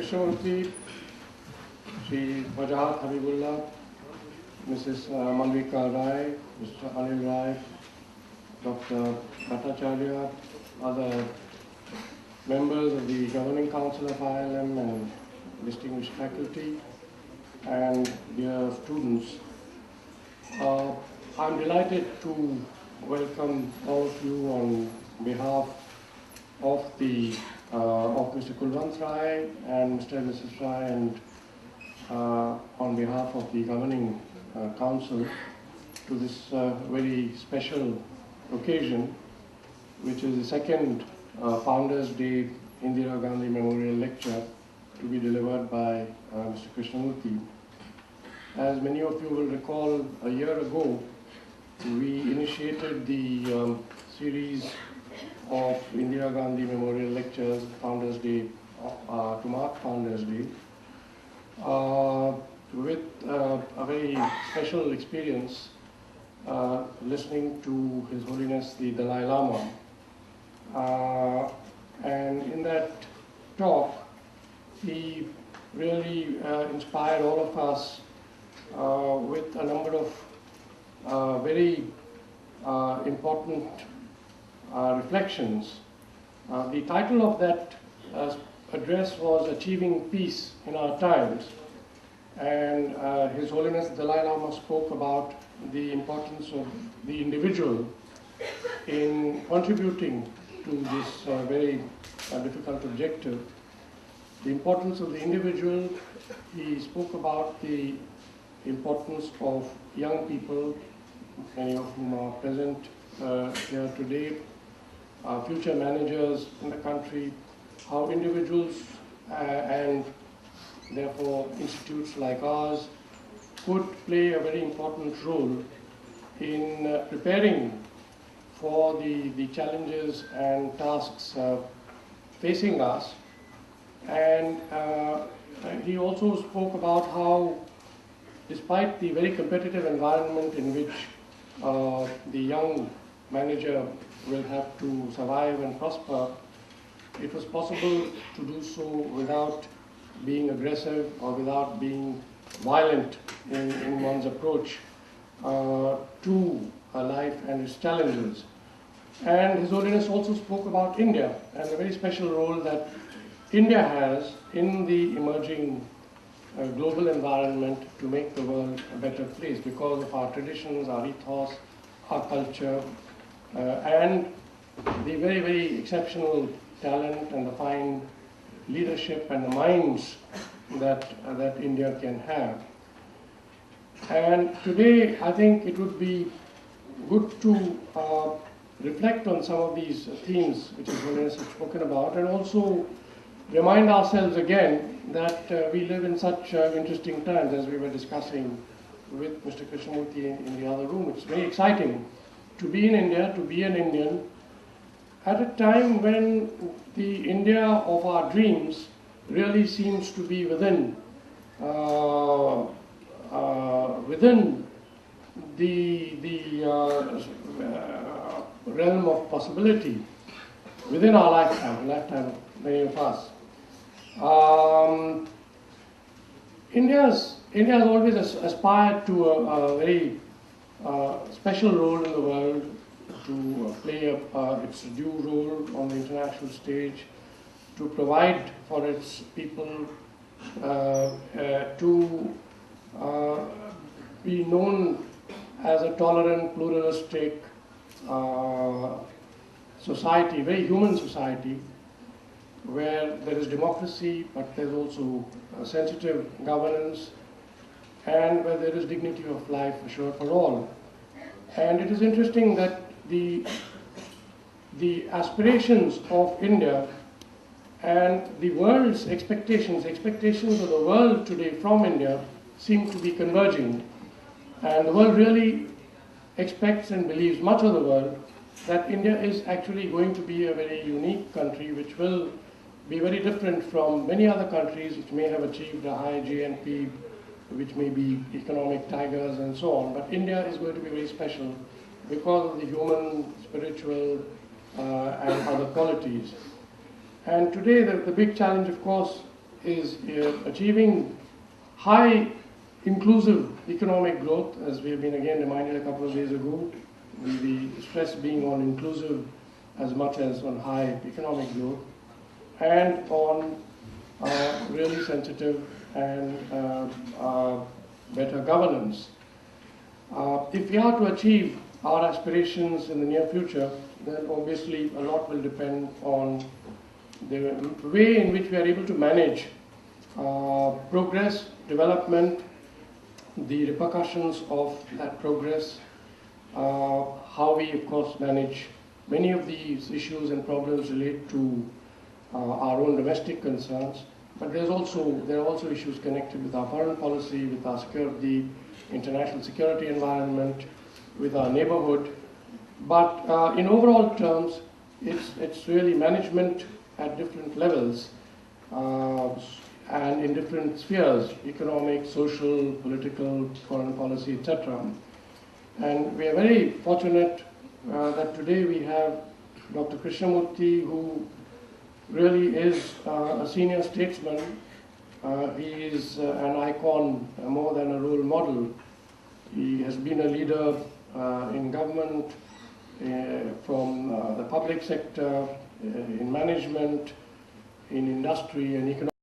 Krishnamurthy, Sri Wajahat Habibullah, Mrs. Malvika Rai, Mr. Anil Rai, Dr. Bhattacharyya, other members of the Governing Council of IILM and distinguished faculty, and dear students. I'm delighted to welcome all of you on behalf of the of Mr. Kulwant Rai and Mr. and Mrs. Rai, and on behalf of the Governing Council to this very special occasion, which is the second Founders Day Indira Gandhi Memorial Lecture to be delivered by Mr. Krishnamurthy. As many of you will recall, a year ago, we initiated the series of Indira Gandhi Memorial Lectures, Founders Day, to mark Founders Day, with a very special experience listening to His Holiness the Dalai Lama. And in that talk, he really inspired all of us with a number of very important reflections. The title of that address was Achieving Peace in Our Times, and His Holiness the Dalai Lama spoke about the importance of the individual in contributing to this very difficult objective. The importance of the individual. He spoke about the importance of young people, many of whom are present here today, future managers in the country, how individuals and therefore institutes like ours could play a very important role in preparing for the challenges and tasks facing us. And he also spoke about how, despite the very competitive environment in which the young manager will have to survive and prosper, it was possible to do so without being aggressive or without being violent in one's approach to life and its challenges. And His Holiness also spoke about India and the very special role that India has in the emerging global environment to make the world a better place because of our traditions, our ethos, our culture, and the very, very exceptional talent and the fine leadership and the minds that India can have. And today, I think it would be good to reflect on some of these themes which His Holiness has spoken about, and also remind ourselves again that we live in such interesting times, as we were discussing with Mr. Krishnamurthy in the other room. It's very exciting to be in India, to be an Indian, at a time when the India of our dreams really seems to be within the realm of possibility, within our lifetime, of many of us. India has always aspired to a very special role in the world, to play its due role on the international stage, to provide for its people, to be known as a tolerant, pluralistic society, very human society, where there is democracy, but there's also sensitive governance, and where there is dignity of life assured for all. And it is interesting that the aspirations of India and the world's expectations of the world today from India seem to be converging. And the world really expects and believes, much of the world, that India is actually going to be a very unique country which will be very different from many other countries which may have achieved a high GNP, which may be economic tigers and so on. But India is going to be very special because of the human, spiritual, and other qualities. And today the big challenge, of course, is achieving high inclusive economic growth, as we have been again reminded a couple of days ago, with the stress being on inclusive as much as on high economic growth, and on really sensitive and better governance. If we are to achieve our aspirations in the near future, then obviously a lot will depend on the way in which we are able to manage progress, development, the repercussions of that progress, how we of course manage many of these issues and problems relate to our own domestic concerns, but there are also issues connected with our foreign policy, with our security, international security environment, with our neighborhood. But in overall terms, it's really management at different levels and in different spheres: economic, social, political, foreign policy, etc. And we are very fortunate that today we have Dr. Krishnamurthy, who really is a senior statesman. He is an icon more than a role model. He has been a leader in government, from the public sector, in management, in industry and economic